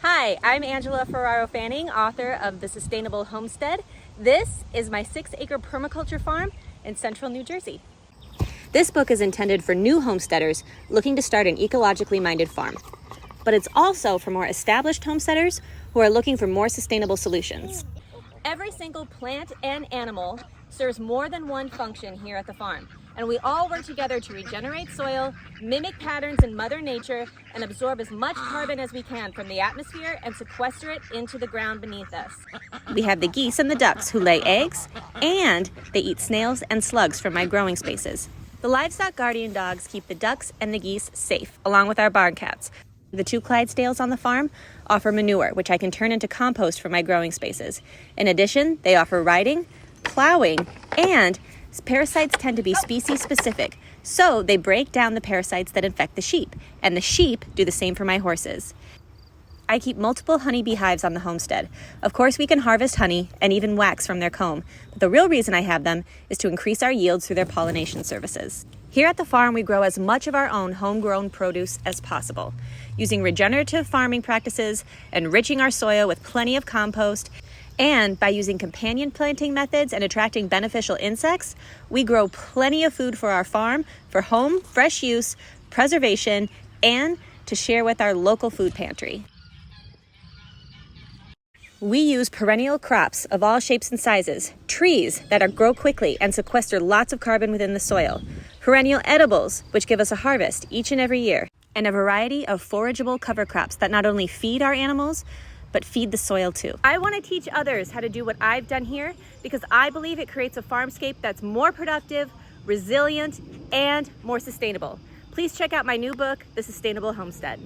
Hi, I'm Angela Ferraro-Fanning, author of The Sustainable Homestead. This is my 6-acre permaculture farm in central New Jersey. This book is intended for new homesteaders looking to start an ecologically minded farm. But it's also for more established homesteaders who are looking for more sustainable solutions. Every single plant and animal serves more than one function here at the farm, and we all work together to regenerate soil, mimic patterns in Mother Nature, and absorb as much carbon as we can from the atmosphere and sequester it into the ground beneath us. We have the geese and the ducks who lay eggs, and they eat snails and slugs from my growing spaces. The livestock guardian dogs keep the ducks and the geese safe, along with our barn cats. The 2 Clydesdales on the farm offer manure, which I can turn into compost for my growing spaces. In addition, they offer riding, plowing, and parasites tend to be species specific, so they break down the parasites that infect the sheep, and the sheep do the same for my horses. I keep multiple honeybee hives on the homestead. Of course, we can harvest honey and even wax from their comb, but the real reason I have them is to increase our yields through their pollination services. Here at the farm, we grow as much of our own homegrown produce as possible, using regenerative farming practices, enriching our soil with plenty of compost, and by using companion planting methods and attracting beneficial insects, we grow plenty of food for our farm for home, fresh use, preservation, and to share with our local food pantry. We use perennial crops of all shapes and sizes, trees that grow quickly and sequester lots of carbon within the soil, perennial edibles, which give us a harvest each and every year, and a variety of forageable cover crops that not only feed our animals, but feed the soil too. I want to teach others how to do what I've done here because I believe it creates a farmscape that's more productive, resilient, and more sustainable. Please check out my new book, The Sustainable Homestead.